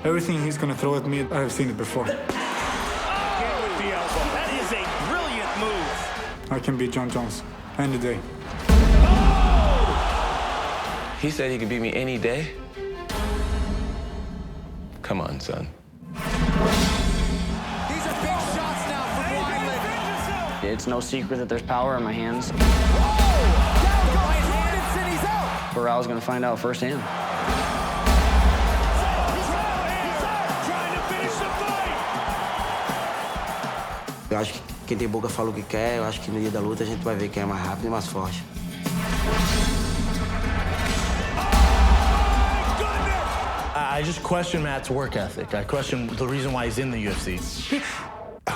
Everything he's gonna throw at me, I have seen it before. With the elbow. That is a brilliant move. I can beat John Jones any day. He said he could beat me any day? Come on, son. These are big shots now from Wineland. It's no secret that there's power in my hands. Down goes Robinson, he's out. Barrow's gonna find out firsthand. Eu acho que quem tem boca fala o que quer. Eu acho que no dia da luta a gente vai ver quem é mais rápido e mais forte. I just question Matt's work ethic. I question the reason why he's in the UFC.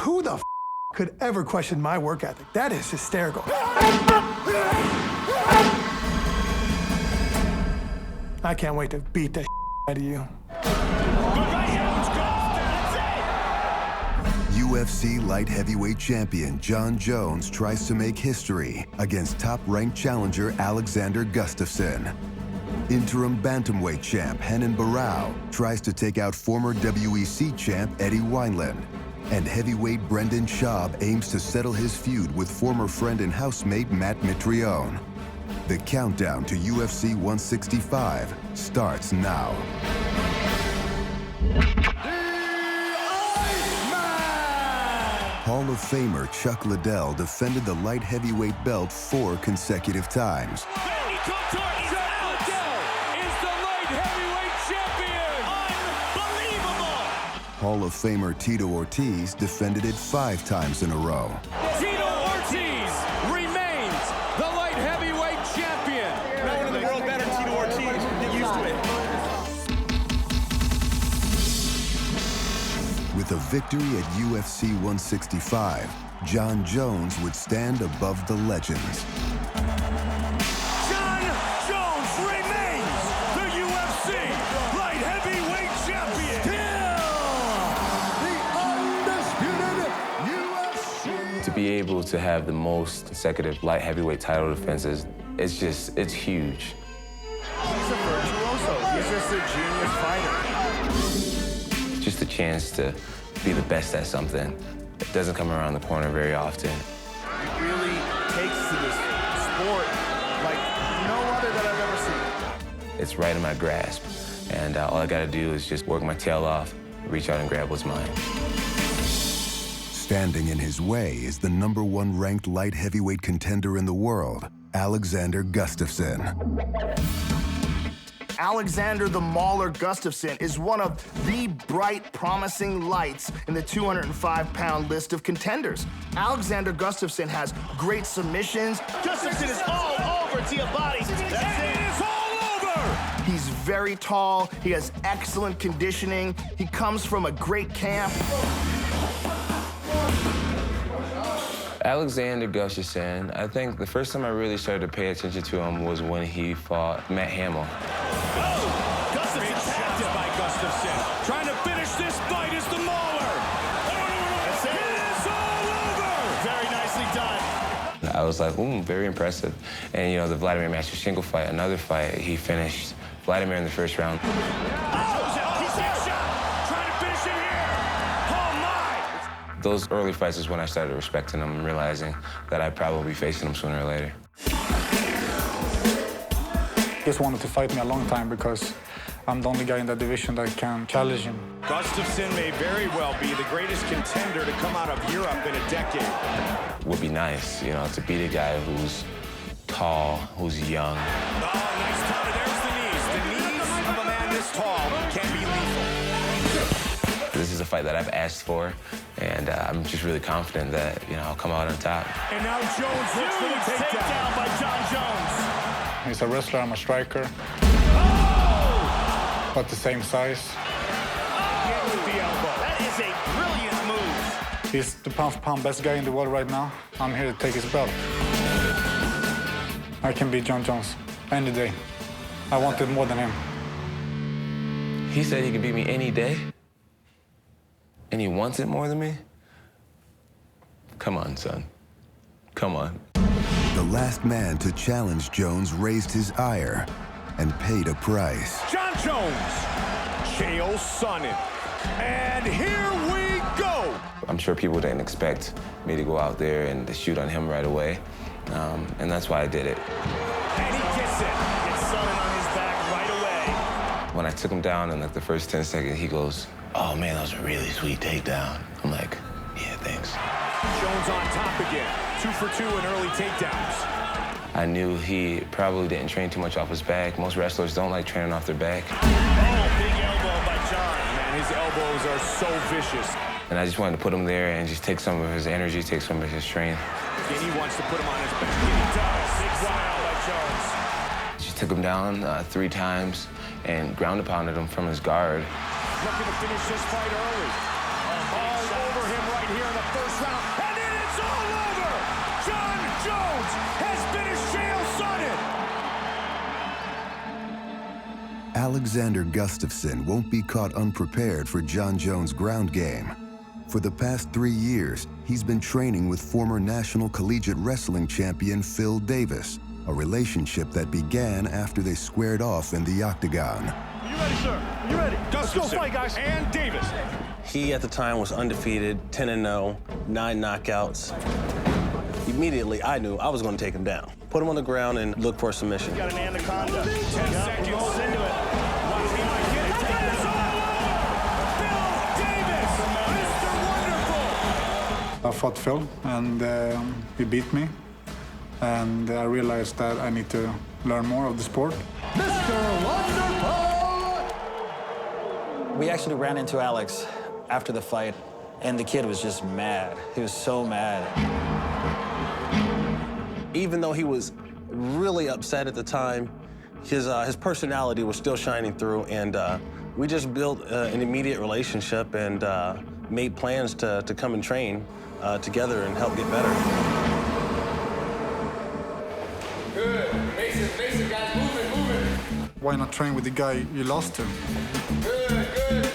Who the could ever question my work ethic? That is hysterical. I can't wait to beat the out of you. UFC light heavyweight champion John Jones tries to make history against top-ranked challenger Alexander Gustafsson. Interim bantamweight champ Renan Barão tries to take out former WEC champ Eddie Wineland. And heavyweight Brendan Schaub aims to settle his feud with former friend and housemate Matt Mitrione. The countdown to UFC 165 starts now. Hall of Famer Chuck Liddell defended the light heavyweight belt 4 consecutive times. Hall of Famer Tito Ortiz defended it 5 times in a row. Tito Ortiz remains the light heavyweight champion. No one in the world better than Tito Ortiz. Get used to it. With a victory at UFC 165, John Jones would stand above the legends. John Jones remains the UFC light heavyweight champion. To be able to have the most consecutive light heavyweight title defenses, it's huge. He's a virtuoso. He's just a genius fighter. Just a chance to be the best at something. It doesn't come around the corner very often. He really takes to this sport like no other that I've ever seen. It's right in my grasp, and all I gotta do is just work my tail off, reach out and grab what's mine. Standing in his way is the #1 ranked light heavyweight contender in the world, Alexander Gustafsson. Alexander the Mauler Gustafsson is one of the bright, promising lights in the 205-pound list of contenders. Alexander Gustafsson has great submissions. Gustafsson is all over Diabate. That's it. It is all over. He's very tall. He has excellent conditioning. He comes from a great camp. Alexander Gustafsson, I think the first time I really started to pay attention to him was when he fought Matt Hamill. Gustafsson tapped it by Gustafsson. Trying to finish this fight is the Mauler. That's it. It is all over. Very nicely done. I was like, very impressive. And, the Vladimir Masterchenko fight, another fight, he finished Vladimir in the first round. Those early fights is when I started respecting him and realizing that I'd probably be facing him sooner or later. Just wanted to fight me a long time because I'm the only guy in that division that can challenge him. Gustafsson may very well be the greatest contender to come out of Europe in a decade. Would be nice, to beat a guy who's tall, who's young. Oh, nice counter. There's the knees. The knees of a man this tall can be lethal. This is a fight that I've asked for, and I'm just really confident that, I'll come out on top. And now Jones looks for the takedown by John Jones. He's a wrestler, I'm a striker. Oh! But the same size. Again with the elbow. That is a brilliant move. He's the pound-for-pound best guy in the world right now. I'm here to take his belt. I can beat John Jones any day. I want it more than him. He said he could beat me any day? And he wants it more than me? Come on, son. Come on. The last man to challenge Jones raised his ire and paid a price. John Jones Chael Sonnen. And here we go. I'm sure people didn't expect me to go out there and to shoot on him right away, and that's why I did it. And he gets it. Gets Sonnen on his back right away. When I took him down in like the first 10 seconds, he goes, "Oh man, that was a really sweet takedown." I'm like, "Yeah, thanks." Jones on top again. 2 for 2 in early takedowns. I knew he probably didn't train too much off his back. Most wrestlers don't like training off their back. Oh, big elbow by John. Man, his elbows are so vicious. And I just wanted to put him there and just take some of his energy, take some of his strength. And he wants to put him on his back. And he does. Big wow by Jones. Just took him down 3 times and ground and pounded him from his guard. Looking to finish this fight early. All over him right here in the first round. And then it's all over! John Jones has finished Chael Sonnen! Alexander Gustafsson won't be caught unprepared for John Jones' ground game. For the past 3 years, he's been training with former National Collegiate Wrestling champion Phil Davis, a relationship that began after they squared off in the octagon. Are you ready, sir? Are you ready? Let's go fight, guys. And Davis. He, at the time, was undefeated, 10-0, 9 knockouts. Immediately, I knew I was going to take him down. Put him on the ground and look for a submission. Got an anaconda. 10 seconds. He rolls into it. Watch the eye. Get it. And it's all over. Phil Davis, Mr. Wonderful. I fought Phil, and he beat me. And I realized that I need to learn more of the sport. Mr. Wonderful! We actually ran into Alex after the fight, and the kid was just mad. He was so mad. Even though he was really upset at the time, his personality was still shining through, and we just built an immediate relationship and made plans to come and train together and help get better. Good. Mason, guys, moving. Why not train with the guy you lost to? Good.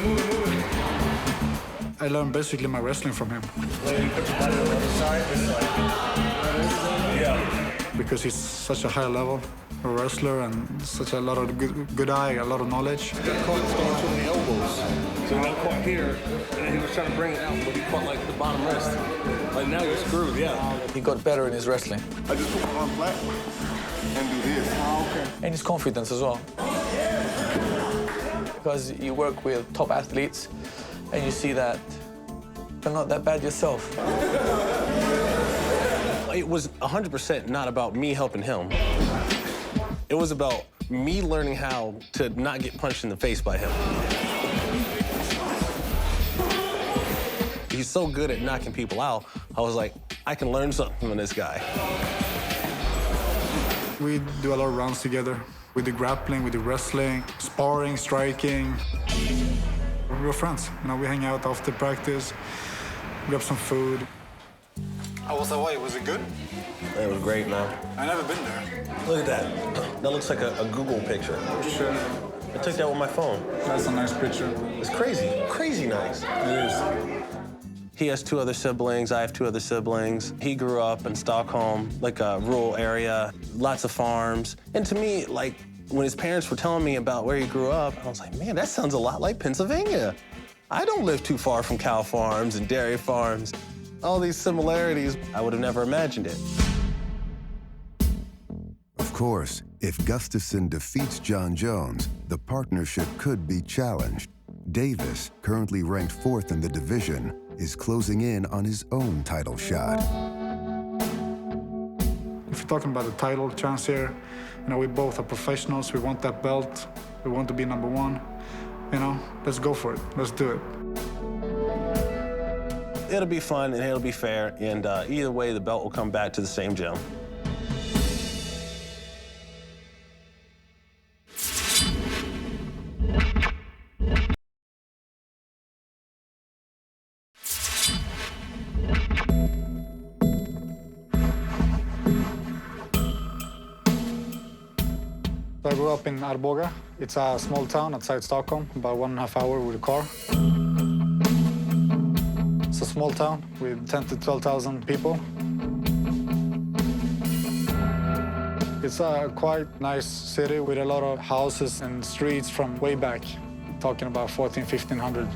Moving. I learned basically my wrestling from him. Because he's such a high level wrestler and such a lot of good eye, a lot of knowledge. He got caught throwing too many elbows. So he got caught here, and then he was trying to bring it out, but he caught like the bottom wrist. Like now you're screwed, yeah. He got better in his wrestling. I just put my arm flat and do this. Okay. And his confidence as well. Because you work with top athletes, and you see that you're not that bad yourself. It was 100% not about me helping him. It was about me learning how to not get punched in the face by him. He's so good at knocking people out, I was like, I can learn something from this guy. We do a lot of rounds together with the grappling, with the wrestling, sparring, striking. We're friends. You know, we hang out after practice, grab some food. How was Hawaii? Was it good? It was great, man. I've never been there. Look at that. That looks like a Google picture. Sure. I took that with my phone. That's a nice picture. It's crazy nice. It is. He has 2 other siblings, I have 2 other siblings. He grew up in Stockholm, like a rural area, lots of farms. And to me, like, when his parents were telling me about where he grew up, I was like, man, that sounds a lot like Pennsylvania. I don't live too far from cow farms and dairy farms. All these similarities, I would have never imagined it. Of course, if Gustafsson defeats John Jones, the partnership could be challenged. Davis, currently ranked 4th in the division, is closing in on his own title shot. If you're talking about the title chance here, you know, we both are professionals. We want that belt. We want to be number 1. You know, let's go for it. Let's do it. It'll be fun and it'll be fair, and either way, the belt will come back to the same gym. So I grew up in Arboga. It's a small town outside Stockholm, about 1.5 hours with a car. It's a small town with 10,000 to 12,000 people. It's a quite nice city with a lot of houses and streets from way back, talking about 1500.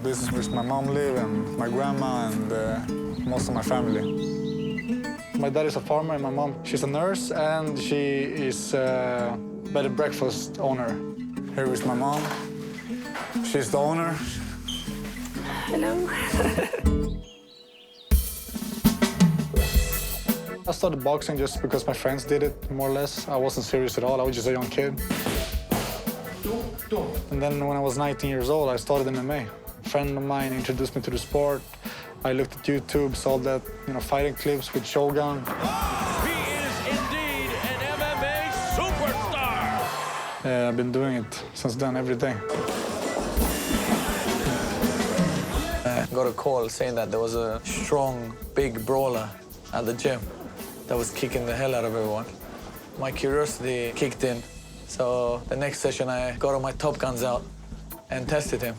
This is where my mom lives, and my grandma, and most of my family. My dad is a farmer, and my mom, she's a nurse, and she is a bed and breakfast owner. Here is my mom. She's the owner. Hello. I started boxing just because my friends did it, more or less. I wasn't serious at all. I was just a young kid. And then when I was 19 years old, I started MMA. A friend of mine introduced me to the sport. I looked at YouTube, saw that, fighting clips with Shogun. He is indeed an MMA superstar. I've been doing it since then, every day. I got a call saying that there was a strong, big brawler at the gym that was kicking the hell out of everyone. My curiosity kicked in. So the next session, I got all my Top Guns out and tested him.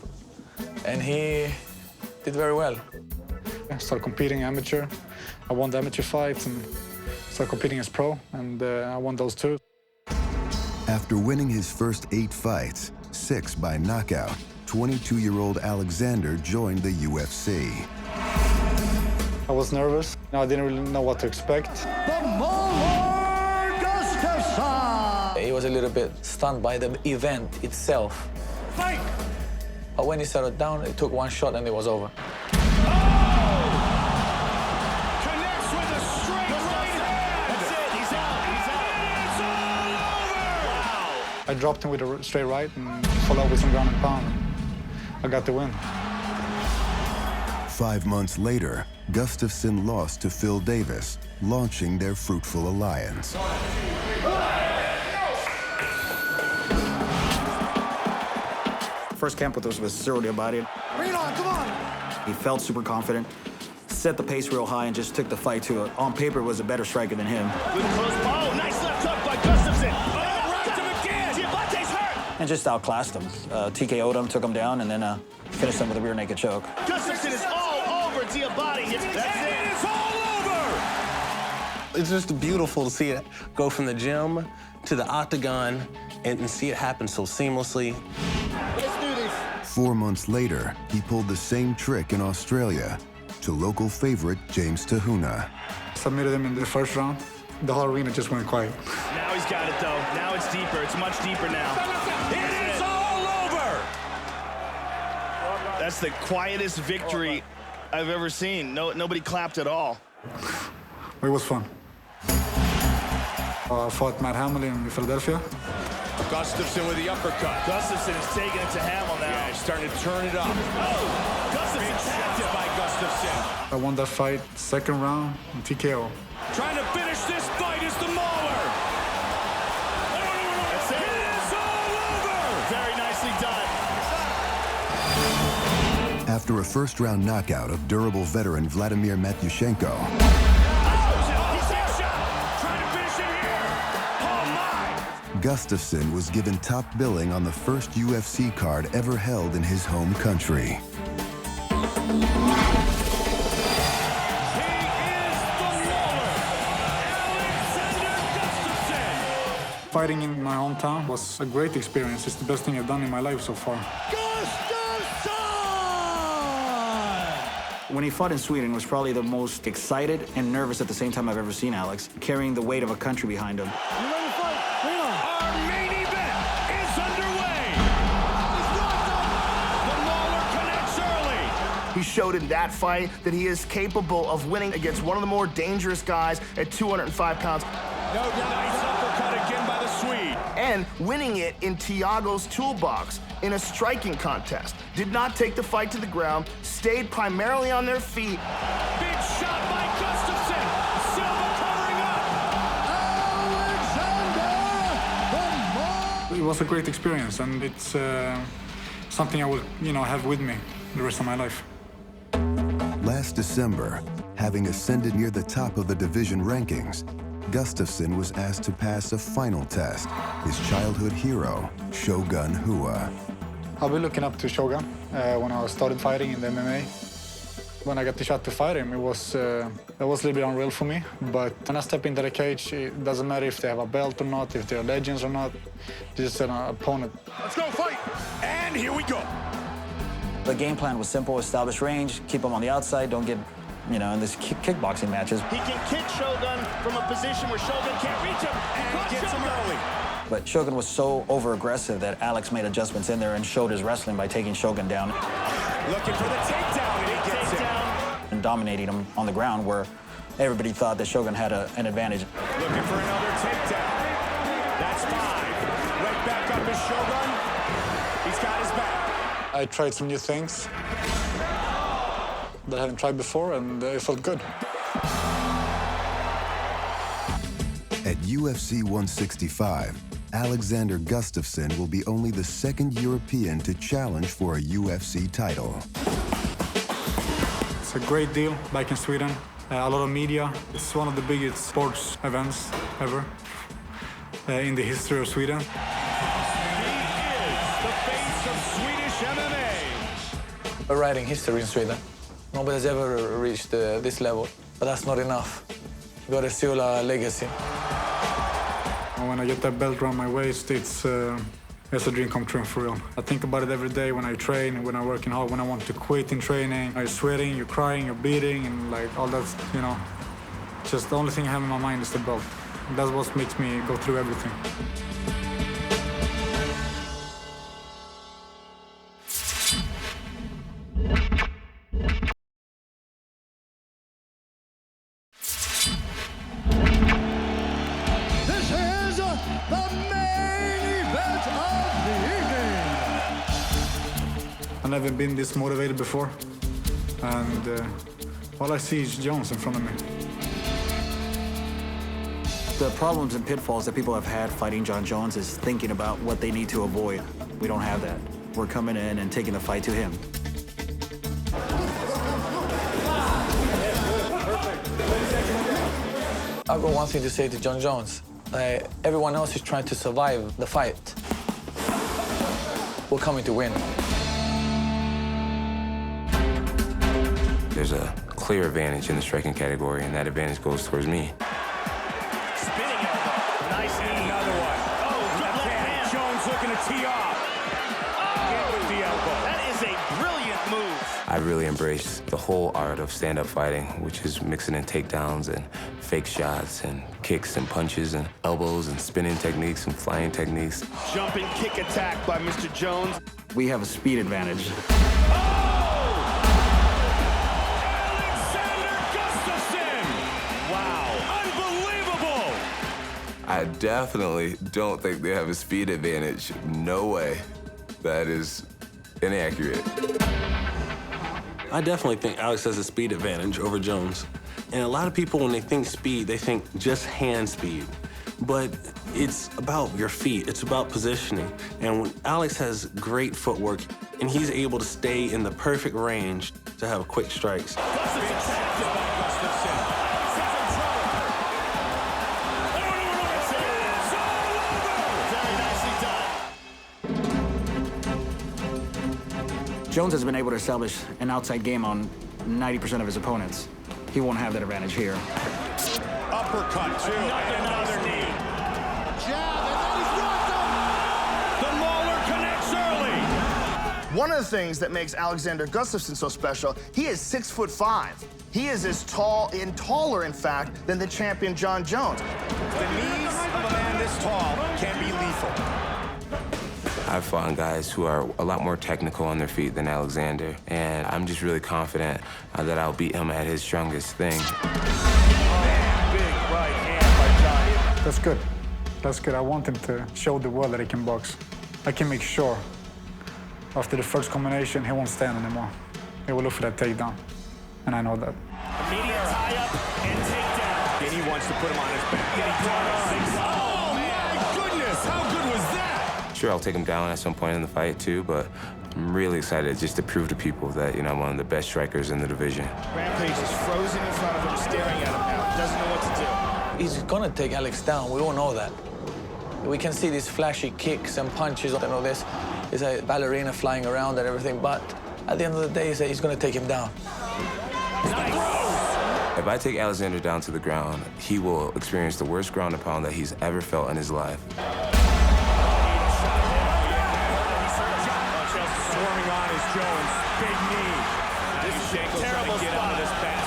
And he did very well. I started competing amateur. I won the amateur fights and started competing as pro, and I won those too. After winning his first 8 fights, 6 by knockout, 22-year-old Alexander joined the UFC. I was nervous. I didn't really know what to expect. The Mauler Gustafsson! He was a little bit stunned by the event itself. Fight! But when he settled down, it took one shot and it was over. Connects with a straight right hand. That's it. He's out. It's all over. Wow. I dropped him with a straight right and followed up with some ground and pound. I got the win. 5 months later, Gustafsson lost to Phil Davis, launching their fruitful alliance. First camp with us was thoroughly about it. Bring it on, come on! He felt super confident, set the pace real high, and just took the fight to it. On paper, was a better striker than him. Good close ball. Nice left hook by Gustafsson. Oh, rocked him again. Giabatte's hurt. And just outclassed him. TKO'd him, took him down, and then finished him with a rear naked choke. Gustafsson is all over Giabatte. That's it. It is all over. It's just beautiful to see it go from the gym to the octagon and see it happen so seamlessly. Let's do this. 4 months later, he pulled the same trick in Australia to local favorite James Tahuna. Submitted him in the first round. The whole arena just went quiet. Now he's got it, though. Now it's deeper. It's much deeper now. It is all over. That's the quietest victory I've ever seen. Nobody clapped at all. It was fun. I fought Matt Hamill in Philadelphia. Gustafsson with the uppercut. Gustafsson is taking it to Hamill now. Yeah, he's starting to turn it up. Oh! Gustafsson tapped it by Gustafsson. I won that fight, second round, in TKO. Trying to finish this fight is the Mauler. That's it. It is all over. Very nicely done. After a first-round knockout of durable veteran Vladimir Matyushenko, Gustafsson was given top billing on the first UFC card ever held in his home country. Fighting in my hometown was a great experience. It's the best thing I've done in my life so far. When he fought in Sweden, was probably the most excited and nervous at the same time I've ever seen Alex, carrying the weight of a country behind him. Our main event is underway. The Mauler connects early. He showed in that fight that he is capable of winning against one of the more dangerous guys at 205 pounds. No doubt. Nice uppercut again by the Swede. And winning it in Thiago's toolbox in a striking contest. Did not take the fight to the ground, stayed primarily on their feet. Big shot by Gustafsson. Silva covering up. It was a great experience, and it's something I will, have with me the rest of my life. Last December, having ascended near the top of the division rankings, Gustafsson was asked to pass a final test, his childhood hero, Shogun Rua. I've been looking up to Shogun when I started fighting in the MMA. When I got the shot to fight him, it was a little bit unreal for me. But when I step into the cage, it doesn't matter if they have a belt or not, if they're legends or not. They're just an opponent. Let's go fight! And here we go. The game plan was simple: establish range, keep him on the outside, don't get, in this kickboxing matches. He can kick Shogun from a position where Shogun can't reach him, and gets him early. But Shogun was so over-aggressive that Alex made adjustments in there and showed his wrestling by taking Shogun down. Looking for the takedown, and he gets it. And dominating him on the ground where everybody thought that Shogun had an advantage. Looking for another takedown. That's 5. Right back up is Shogun. He's got his back. I tried some new things that I haven't tried before, and it felt good. At UFC 165, Alexander Gustafsson will be only the second European to challenge for a UFC title. It's a great deal back in Sweden. A lot of media. It's one of the biggest sports events ever in the history of Sweden. He is the face of Swedish MMA. We're writing history in Sweden. Nobody has ever reached this level, but that's not enough. You gotta seal a legacy. When I get that belt around my waist, it's a dream come true for real. I think about it every day when I train, when I'm working hard, when I want to quit in training. You're sweating, you're crying, you're beating, and like all that, Just the only thing I have in my mind is the belt. That's what makes me go through everything. I've never been this motivated before, and all I see is Jones in front of me. The problems and pitfalls that people have had fighting Jon Jones is thinking about what they need to avoid. We don't have that. We're coming in and taking the fight to him. I've got one thing to say to Jon Jones. Everyone else is trying to survive the fight. We're coming to win. There's a clear advantage in the striking category, and that advantage goes towards me. Spinning elbow. Nice knee. Another one. Oh, good left hand. Jones looking to tee off. In with the elbow. That is a brilliant move. I really embraced the whole art of stand-up fighting, which is mixing in takedowns and fake shots and kicks and punches and elbows and spinning techniques and flying techniques. Jumping kick attack by Mr. Jones. We have a speed advantage. I definitely don't think they have a speed advantage. No way. That is inaccurate. I definitely think Alex has a speed advantage over Jones. And a lot of people, when they think speed, they think just hand speed. But it's about your feet. It's about positioning. And when Alex has great footwork, and he's able to stay in the perfect range to have quick strikes. Jones has been able to establish an outside game on 90% of his opponents. He won't have that advantage here. Uppercut, too, and another knee. Jab, and then he's rocked him! The Mauler connects early. One of the things that makes Alexander Gustafsson so special, he is 6'5". He is as tall and taller, in fact, than the champion Jon Jones. The knees of a man this tall can be lethal. I've fought guys who are a lot more technical on their feet than Alexander, and I'm just really confident that I'll beat him at his strongest thing. Man, big right hand by Johnny. That's good. That's good. I want him to show the world that he can box. I can make sure after the first combination, he won't stand anymore. He will look for that takedown, and I know that. Immediate tie-up and takedown. And he wants to put him on his back. And he does. Oh, my goodness! How good was that? Sure, I'll take him down at some point in the fight, too, but I'm really excited just to prove to people that, I'm one of the best strikers in the division. Rampage is frozen in front of him, staring at him now. Doesn't know what to do. He's gonna take Alex down. We all know that. We can see these flashy kicks and punches and all this. He's a ballerina flying around and everything, but at the end of the day, he's going to take him down. If I take Alexander down to the ground, he will experience the worst ground and pound that he's ever felt in his life. Swarming on is Jones. Big knee. This is a terrible spot.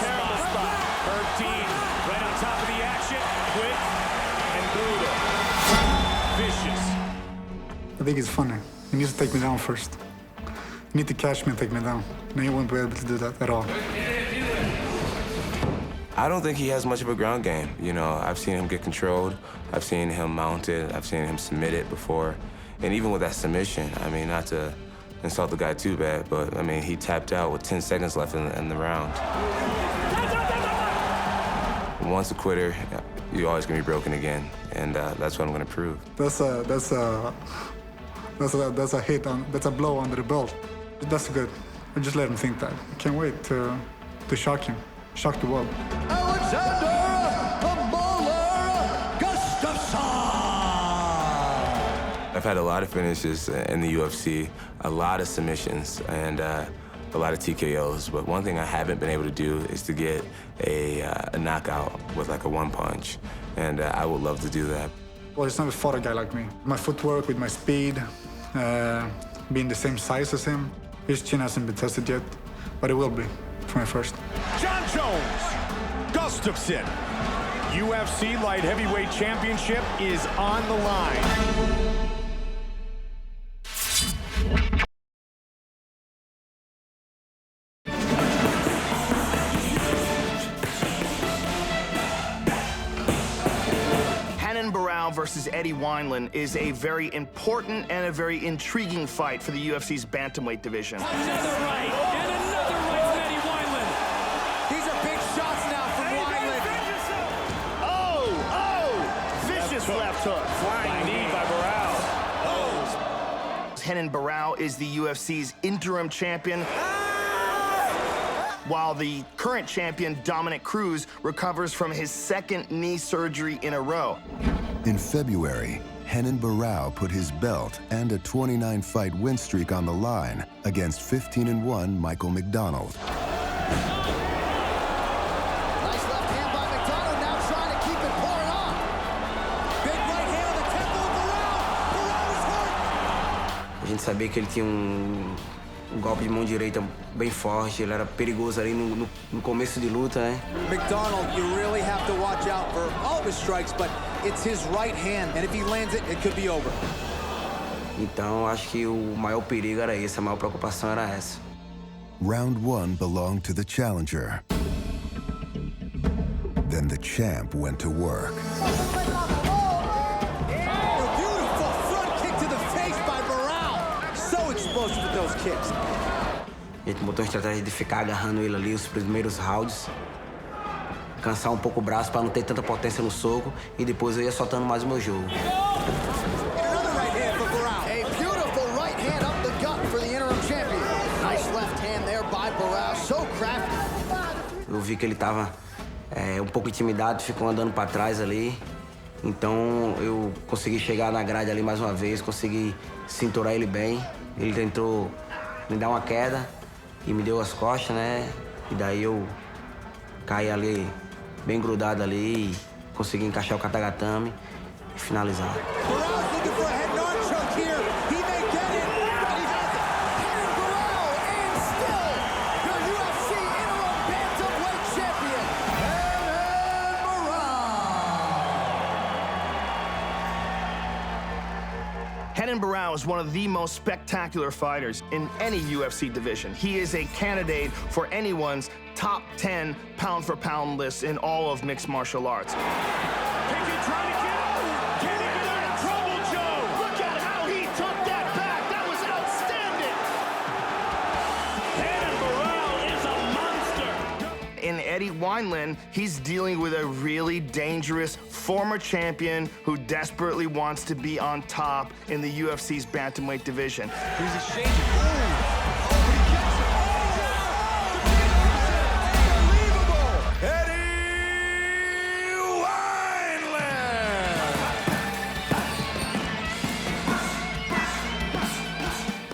Terrible spot. Herb Dean right on top of the action. Quick and brutal. Vicious. I think it's funny. He needs to take me down first. You need to catch me and take me down. No, he won't be able to do that at all. I don't think he has much of a ground game. You know, I've seen him get controlled. I've seen him mounted. I've seen him submitted before. And even with that submission, I mean, not to insult the guy too bad, but I mean, he tapped out with 10 seconds left in the round. Once a quitter, you're always gonna be broken again. And that's what I'm gonna prove. That's a hit on, that's a blow under the belt. That's good. I just let him think that. I can't wait to shock him, shock the world. Alexander the Bowler Gustafsson! I've had a lot of finishes in the UFC, a lot of submissions, and a lot of TKOs, but one thing I haven't been able to do is to get a knockout with like a one punch, and I would love to do that. Well, he's never fought a guy like me. My footwork with my speed, being the same size as him, his chin hasn't been tested yet, but it will be for my first. Jon Jones, Gustafsson. UFC Light Heavyweight Championship is on the line. Barão versus Eddie Wineland is a very important and a very intriguing fight for the UFC's bantamweight division. Another right, and another right from Eddie Wineland. These are big shots now from Wineland. Vicious left hook. Flying knee by Barão. Renan Barão is the UFC's interim champion, while the current champion, Dominic Cruz, recovers from his second knee surgery in a row. In February, Renan Barão put his belt and a 29-fight win streak on the line against 15-1 Michael McDonald. Nice left hand by McDonald, now trying to keep it pouring on. Big right hand on the temple of Barão. Barão is hurt. A gente sabia que ele tinha um golpe de mão direita bem forte, ele era perigoso ali no começo de luta, né? McDonald, you really have to watch out for all of his strikes, but it's his right hand, and if he lands it, it could be over. Então, acho que o maior perigo era esse, a maior preocupação era essa. Round 1 belonged to the challenger. Then the champ went to work. A beautiful front kick to the face by Barão. So explosive with those kicks. A gente botou uma estratégia de ficar agarrando ele ali os primeiros rounds, cansar um pouco o braço para não ter tanta potência no soco, e depois eu ia soltando mais o meu jogo. Eu vi que ele estava um pouco intimidado, ficou andando para trás ali. Então eu consegui chegar na grade ali mais uma vez, consegui cinturar ele bem. Ele tentou me dar uma queda e me deu as costas, né? E daí eu caí ali bem grudado ali e consegui encaixar o katagatame e finalizar. Renan Barão is one of the most spectacular fighters in any UFC division. He is a candidate for anyone's top 10 pound-for-pound list in all of mixed martial arts. Can he get out of trouble, Joe? Look at how he took that back. That was outstanding. Renan Barão is a monster. In Eddie Wineland, he's dealing with a really dangerous former champion who desperately wants to be on top in the UFC's bantamweight division. He's exchanging.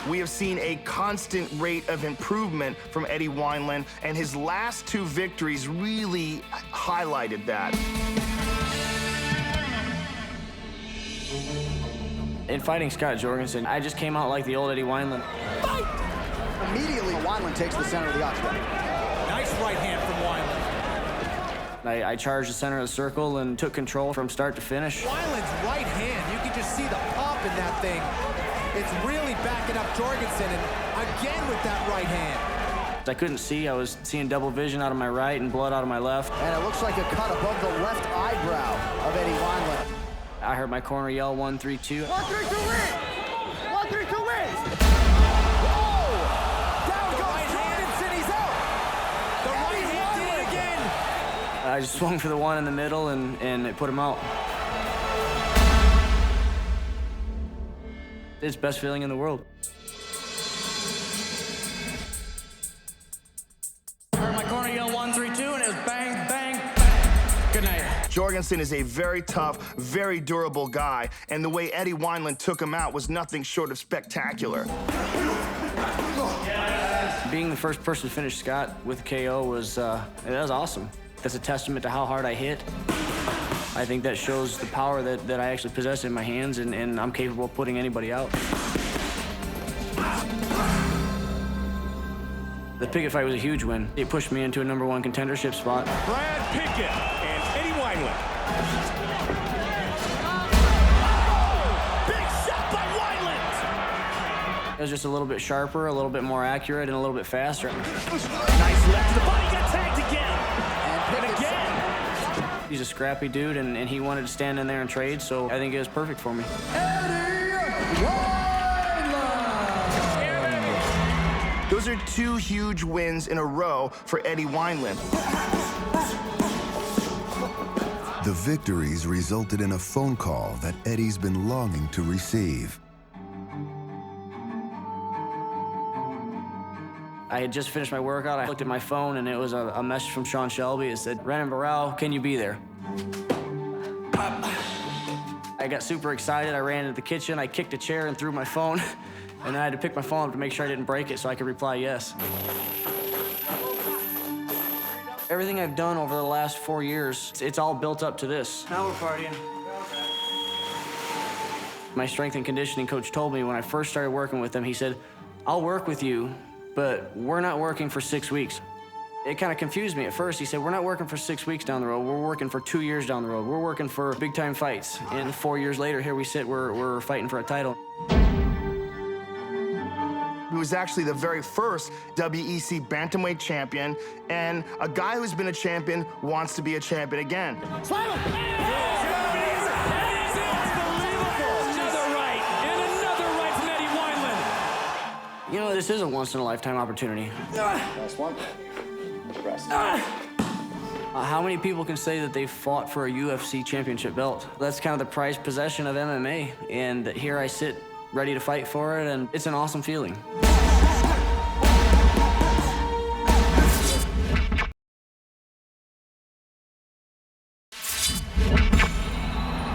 We have seen a constant rate of improvement from Eddie Wineland, and his last two victories really highlighted that. In fighting Scott Jorgensen, I just came out like the old Eddie Wineland. Fight! Immediately, Wineland takes the center of the octagon. Nice right hand from Wineland. I charged the center of the circle and took control from start to finish. Wineland's right hand, you can just see the pop in that thing. It's really backing up Jorgensen, and again with that right hand. I couldn't see. I was seeing double vision out of my right and blood out of my left. And it looks like a cut above the left eyebrow of Eddie Wineland. I heard my corner yell 1, 3, 2. 1, 3, 2, win! 1, 3, 2, win! I just swung for the one in the middle, and it put him out. It's the best feeling in the world. I heard my corner yell 1, 3, 2, and it was bang, bang, bang. Good night. Jorgensen is a very tough, very durable guy, and the way Eddie Wineland took him out was nothing short of spectacular. Being the first person to finish Scott with a KO was awesome. That's a testament to how hard I hit. I think that shows the power that I actually possess in my hands, and I'm capable of putting anybody out. The Pickett fight was a huge win. It pushed me into a #1 contendership spot. Brad Pickett and Eddie Wineland. Big shot by Wineland! It was just a little bit sharper, a little bit more accurate, and a little bit faster. Nice left to the body, got tagged again! And again! He's a scrappy dude, and he wanted to stand in there and trade, so I think it was perfect for me. Those are two huge wins in a row for Eddie Wineland. The victories resulted in a phone call that Eddie's been longing to receive. I had just finished my workout. I looked at my phone, and it was a message from Schaub. It said, "Renan Barão, can you be there?" I got super excited. I ran into the kitchen. I kicked a chair and threw my phone. And then I had to pick my phone up to make sure I didn't break it so I could reply yes. Everything I've done over the last 4 years, it's all built up to this. Now we're partying. My strength and conditioning coach told me when I first started working with him, he said, "I'll work with you, but we're not working for 6 weeks." It kind of confused me at first. He said, "We're not working for 6 weeks down the road. We're working for 2 years down the road. We're working for big-time fights." And 4 years later, here we sit, we're fighting for a title. He was actually the very first WEC bantamweight champion, and a guy who's been a champion wants to be a champion again. Slam him! Another right, and another right from Eddie Wineland. You know, this is a once-in-a-lifetime opportunity. Last one. How many people can say that they fought for a UFC championship belt? That's kind of the prized possession of MMA, and here I sit ready to fight for it, and it's an awesome feeling.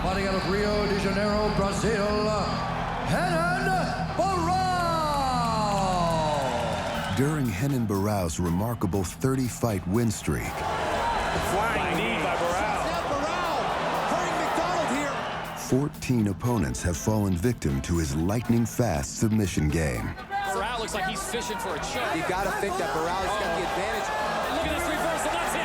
Fighting out of Rio de Janeiro, Brazil, Renan Barão! During Renan Barão's remarkable 30-fight win streak, Flying knee by Barão. 14 opponents have fallen victim to his lightning-fast submission game. Barão looks like he's fishing for a choke. You gotta think that Barão's got the advantage. Look at this reversal, that's it.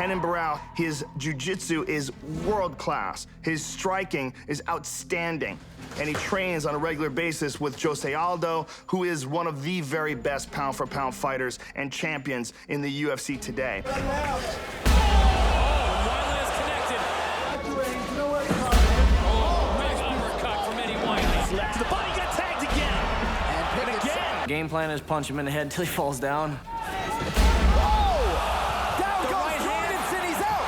Renan Barão, his jiu-jitsu is world-class. His striking is outstanding. And he trains on a regular basis with Jose Aldo, who is one of the very best pound-for-pound fighters and champions in the UFC today. The body got tagged again. And again. Game plan is punch him in the head until he falls down. Down goes Jorgensen, he's out!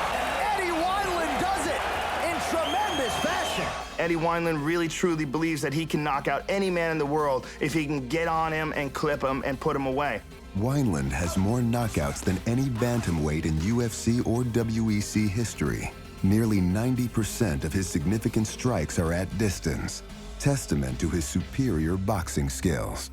Eddie Wineland does it in tremendous fashion. Eddie Wineland really truly believes that he can knock out any man in the world if he can get on him and clip him and put him away. Wineland has more knockouts than any bantamweight in UFC or WEC history. Nearly 90% of his significant strikes are at distance. testament to his superior boxing skills.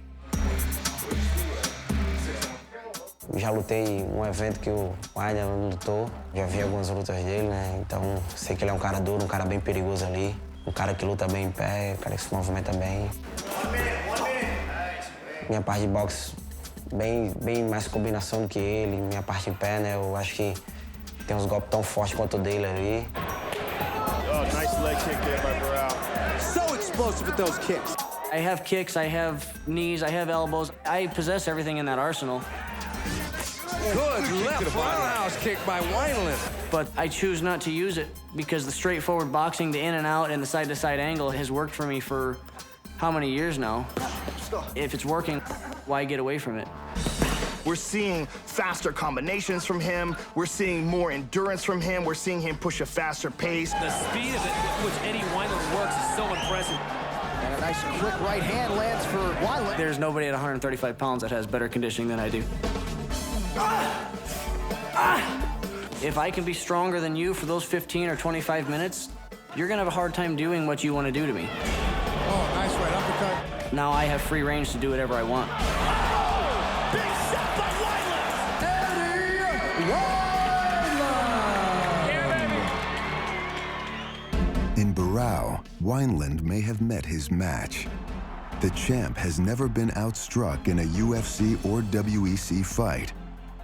Já lutei evento que o Wineland lutou, já vi algumas lutas dele, né? Então sei que ele é um cara duro, um cara bem perigoso ali, um cara que luta bem em pé, um cara que se movimenta bem. Minha parte de boxe bem mais combinação do que ele, minha parte em pé, né? Eu acho que tem uns golpes tão fortes quanto o dele ali. Oh, nice leg kick there by Barão. So explosive with those kicks. I have kicks, I have knees, I have elbows. I possess everything in that arsenal. Good left roundhouse kick by Wineland. But I choose not to use it because the straightforward boxing, the in and out, and the side-to-side angle has worked for me for how many years now? If it's working, why get away from it? We're seeing faster combinations from him. We're seeing more endurance from him. We're seeing him push a faster pace. The speed of it, which Eddie Wineland works, is so impressive. And a nice quick right hand lands for Wineland. There's nobody at 135 pounds that has better conditioning than I do. If I can be stronger than you for those 15 or 25 minutes, you're gonna have a hard time doing what you want to do to me. Oh, nice right uppercut. Now I have free range to do whatever I want. Big shot by Wineland! In Barão, Wineland may have met his match. The champ has never been outstruck in a UFC or WEC fight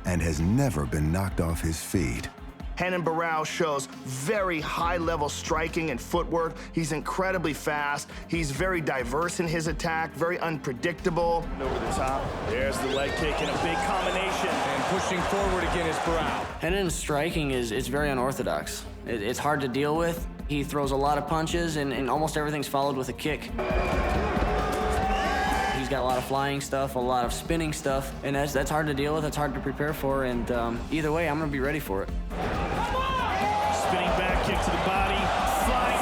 and has never been knocked off his feet. Barão shows very high-level striking and footwork. He's incredibly fast. He's very diverse in his attack, very unpredictable. Over the top. There's the leg kick and a big combination. And pushing forward again is Barão. Hennon's striking it's very unorthodox. It's hard to deal with. He throws a lot of punches, and almost everything's followed with a kick. He's got a lot of flying stuff, a lot of spinning stuff, and that's hard to deal with, it's hard to prepare for, and either way, I'm gonna be ready for it. Spinning back kick to the body, flying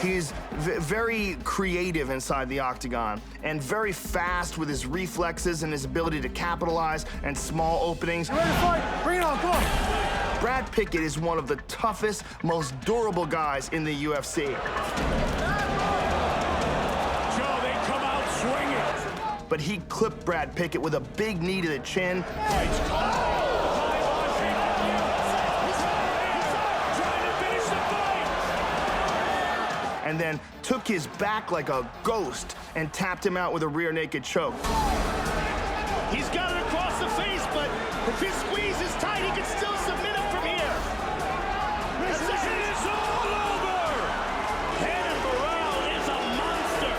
knee. He's very creative inside the octagon and very fast with his reflexes and his ability to capitalize and small openings. Ready to fight? Bring it on, come on. Brad Pickett is one of the toughest, most durable guys in the UFC. But he clipped Brad Pickett with a big knee to the chin. And then took his back like a ghost and tapped him out with a rear naked choke. He's got it across the face, but if his squeeze is tight, he can still submit him from here. It's all over. Barão is a monster.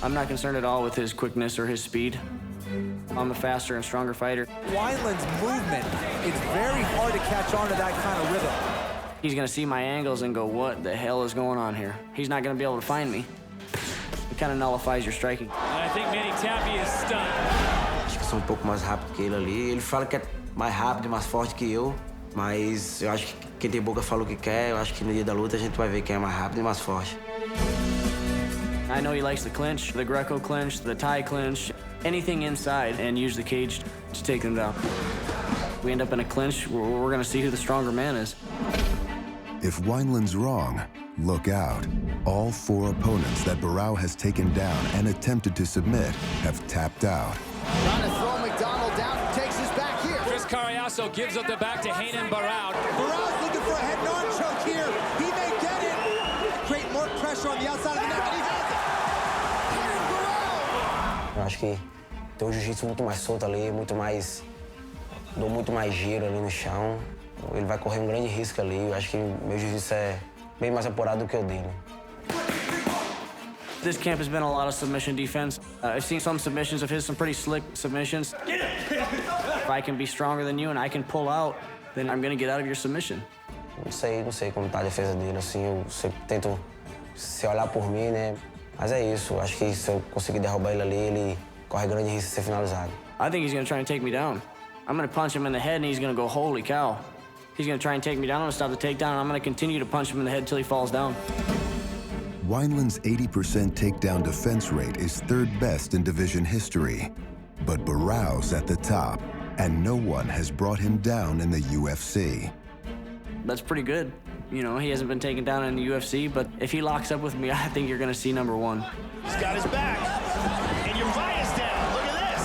I'm not concerned at all with his quickness or his speed. I'm a faster and stronger fighter. Wineland's movement, it's very hard to catch on to that kind of rhythm. He's gonna see my angles and go, what the hell is going on here? He's not gonna be able to find me. It kind of nullifies your striking. And I think Manny Tappy is stunned. Acho que sou um pouco mais rápido que ele ali. Ele fala que é mais rápido e mais forte que eu, mas eu acho que quem tem boca fala o que quer. Eu acho que no dia da luta a gente vai ver quem é mais rápido e mais forte. I know he likes the clinch, the Greco clinch, the Thai clinch, anything inside, and use the cage to take them down. We end up in a clinch, we're gonna see who the stronger man is. If Wineland's wrong, look out. All 4 opponents that Barão has taken down and attempted to submit have tapped out. Trying to throw McDonald down, takes his back here. Chris Carriasso gives up the back to Barão. Barão's looking for a head and arm choke here. He may get it. Create more pressure on the outside of the neck, and he has it. Eu acho que tem um jiu-jitsu muito mais solto ali, dou muito mais giro ali no chão. Ele vai correr um grande risco ali. Eu acho que meu jiu-jitsu é bem mais apurado do que o dele. This camp has been a lot of submission defense. I've seen some submissions of his, some pretty slick submissions. If I can be stronger than you and I can pull out, then I'm gonna get out of your submission. Não sei como tá a defesa dele, assim, eu sempre tento se olhar por mim, né? Mas é isso, acho que se eu conseguir derrubar ele ali, ele corre grande risco de ser finalizado. I think he's gonna try and take me down. I'm gonna punch him in the head and he's gonna go, holy cow. He's gonna try and take me down, I'm gonna stop the takedown, and I'm gonna continue to punch him in the head until he falls down. Wineland's 80% takedown defense rate is 3rd best in division history. But Barão's at the top, and no one has brought him down in the UFC. That's pretty good. You know, he hasn't been taken down in the UFC, but if he locks up with me, I think you're gonna see number one. He's got his back. And your fight is down. Look at this.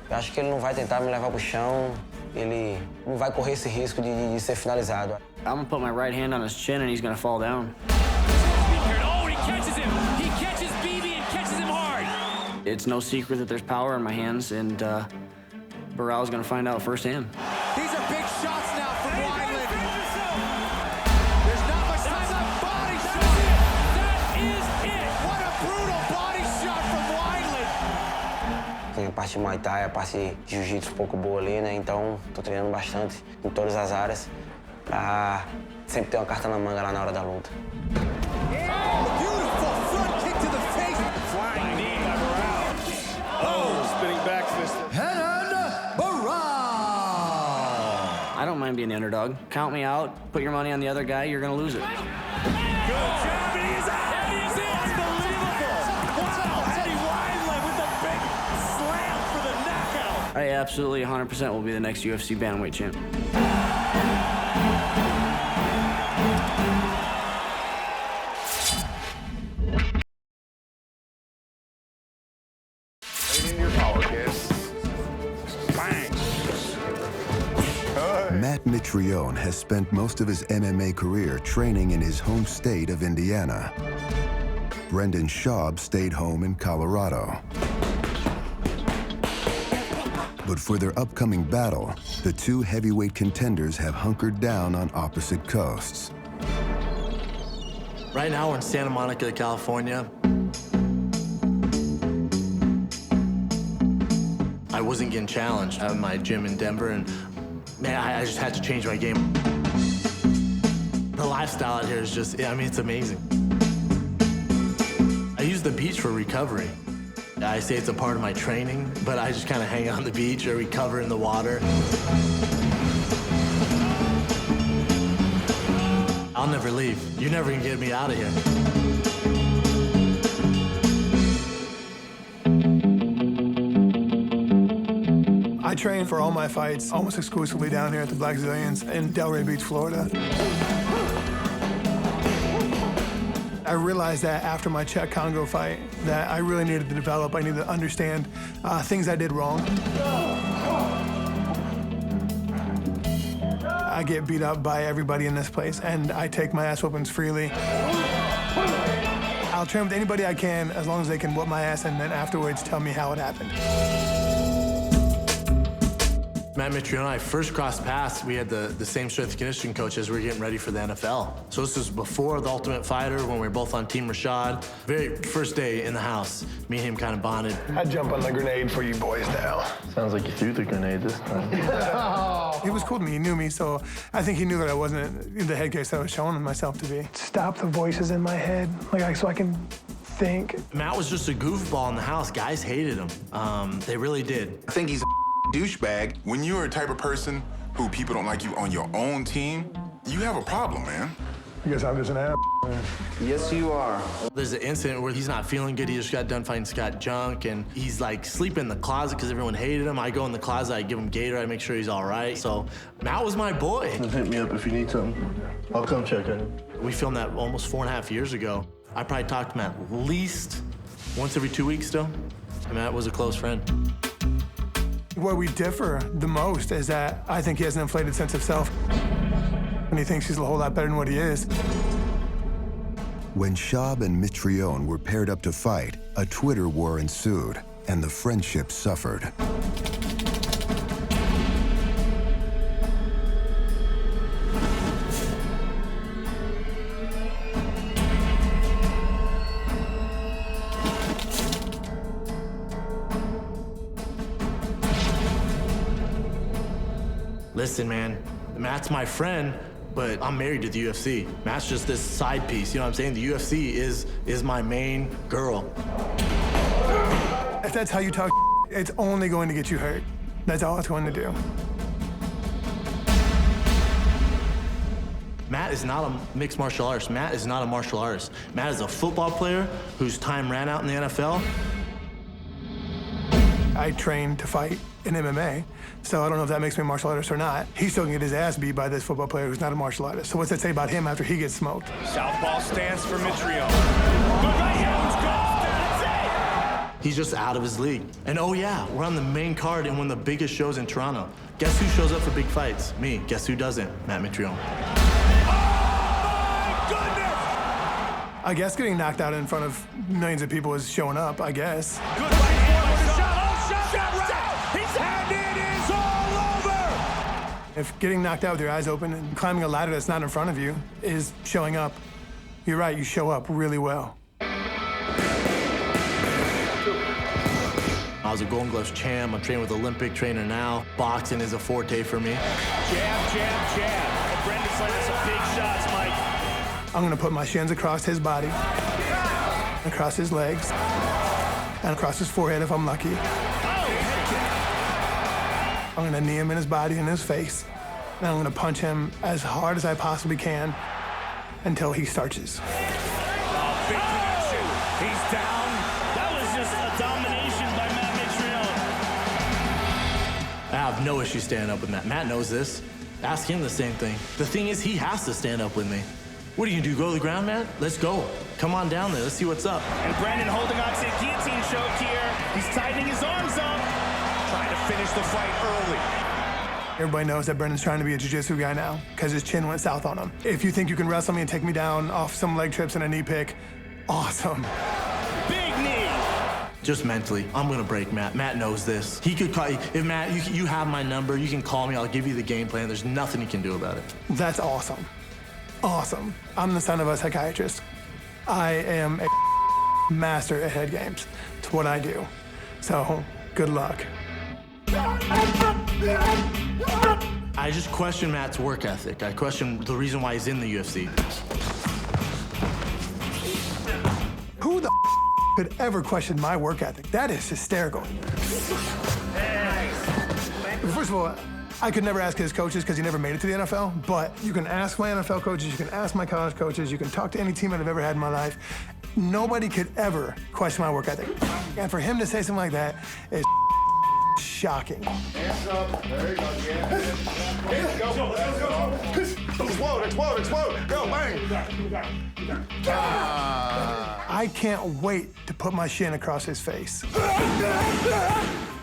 Eu acho que ele não vai tentar me levar pro chão. Ele não vai correr esse risco de ser finalizado. I'm gonna put my right hand on his chin and he's gonna fall down. Oh, he catches him. He catches BB and catches him hard. It's no secret that there's power in my hands, and Barrow's gonna find out firsthand. These are big shots now from Wineland. There's not much time left. Body shot. That is it. What a brutal body shot from Wineland. Tem a parte de Muay Thai, a parte de Jiu-Jitsu um pouco boa ali, né? Então, tô treinando bastante em todas as áreas pra sempre ter uma carta na manga lá na hora da luta. Beautiful front kick to the face. Flying knee by Barão. Oh, spinning back fist. I don't mind being the underdog. Count me out, put your money on the other guy, you're gonna lose it. Good job, and he is out. That is it. Unbelievable. Wow, Eddie Wineland with the big slam for the knockout. I absolutely 100% will be the next UFC bantamweight champ. Right in your power, kid. Bang. Matt Mitrione has spent most of his MMA career training in his home state of Indiana. Brendan Schaub stayed home in Colorado. But for their upcoming battle, the two heavyweight contenders have hunkered down on opposite coasts. Right now, we're in Santa Monica, California. I wasn't getting challenged at my gym in Denver, and man, I just had to change my game. The lifestyle out here is just, I mean, it's amazing. I use the beach for recovery. I say it's a part of my training, but I just kind of hang out on the beach or recover in the water. I'll never leave. You're never gonna get me out of here. I train for all my fights almost exclusively down here at the Black Zillions in Delray Beach, Florida. I realized that after my Czech Congo fight that I really needed to develop. I needed to understand things I did wrong. I get beat up by everybody in this place, and I take my ass whoopings freely. I'll train with anybody I can as long as they can whoop my ass and then afterwards tell me how it happened. Matt Mitrione and I first crossed paths. We had the same strength and conditioning coach as we were getting ready for the NFL. So this was before The Ultimate Fighter when we were both on Team Rashad. Very first day in the house, me and him kind of bonded. I'd jump on the grenade for you boys now. Sounds like you threw the grenade this time. He was cool to me, he knew me, so I think he knew that I wasn't the head case that I was showing myself to be. Stop the voices in my head, so I can think. Matt was just a goofball in the house. Guys hated him. They really did. I think he's a douchebag. When you're a type of person who people don't like you on your own team, you have a problem, man. I guess I'm just an ass, man. Yes, you are. There's an incident where he's not feeling good. He just got done fighting Scott Junk, and he's like sleeping in the closet because everyone hated him. I go in the closet, I give him Gatorade, I make sure he's all right. So Matt was my boy. Hit me up if you need something. I'll come check on him. We filmed that almost 4.5 years ago. I probably talked to him at least once every 2 weeks still. And Matt was a close friend. Where we differ the most is that I think he has an inflated sense of self, and he thinks he's a whole lot better than what he is. When Schaub and Mitrione were paired up to fight, a Twitter war ensued, and the friendship suffered. Listen, man, Matt's my friend, but I'm married to the UFC. Matt's just this side piece, you know what I'm saying? The UFC is my main girl. If that's how you talk, it's only going to get you hurt. That's all it's going to do. Matt is not a mixed martial artist. Matt is not a martial artist. Matt is a football player whose time ran out in the NFL. I train to fight. in MMA, so I don't know if that makes me a martial artist or not. He's still gonna get his ass beat by this football player who's not a martial artist. So what's that say about him after he gets smoked? Southpaw stance for Mitrione. Good right hand, that's it! He's just out of his league. And oh yeah, we're on the main card in one of the biggest shows in Toronto. Guess who shows up for big fights? Me. Guess who doesn't? Matt Mitrione. I guess getting knocked out in front of millions of people is showing up, I guess. Good right hand with a shot. Oh, shot right. He's and it is all over. If getting knocked out with your eyes open and climbing a ladder that's not in front of you is showing up, you're right, you show up really well. I was a Golden Gloves champ. I'm training with Olympic trainer now. Boxing is a forte for me. Jab, jab, jab. And Brendan's landing some big shots, Mike. I'm gonna put my shins across his body, across his legs, and across his forehead if I'm lucky. I'm gonna knee him in his body and his face, and I'm gonna punch him as hard as I possibly can until he starches. Oh, big connection. He's down. That was just a domination by Matt Mitrione. I have no issue standing up with Matt. Matt knows this. Ask him the same thing. The thing is, he has to stand up with me. What are you gonna do, go to the ground, Matt? Let's go. Come on down there, let's see what's up. And Brendan holding on to the guillotine choke here. He's tightening his arms up. Trying to finish the fight early. Everybody knows that Brendan's trying to be a jiu-jitsu guy now because his chin went south on him. If you think you can wrestle me and take me down off some leg trips and a knee pick, awesome. Big knee. Just mentally, I'm gonna break Matt. Matt knows this. He could call you. If Matt, you have my number, you can call me, I'll give you the game plan. There's nothing you can do about it. That's awesome. Awesome. I'm the son of a psychiatrist. I am a master at head games. It's what I do. So, good luck. I just question Matt's work ethic. I question the reason why he's in the UFC. Who the could ever question my work ethic? That is hysterical. First of all, I could never ask his coaches because he never made it to the NFL, but you can ask my NFL coaches, you can ask my college coaches, you can talk to any team that I've ever had in my life. Nobody could ever question my work ethic. And for him to say something like that is shocking. Hands up. There you go. Yeah. Go. Explode, explode, explode. Go, bang. I can't wait to put my shin across his face.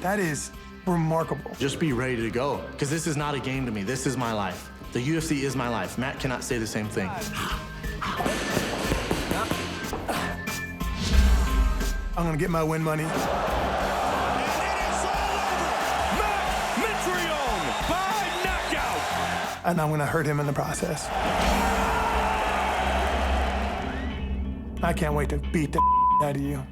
That is remarkable. Just be ready to go, because this is not a game to me. This is my life. The UFC is my life. Matt cannot say the same thing. I'm gonna get my win money. And it is all over. Matt Mitrione by knockout. And I'm gonna hurt him in the process. I can't wait to beat the out of you.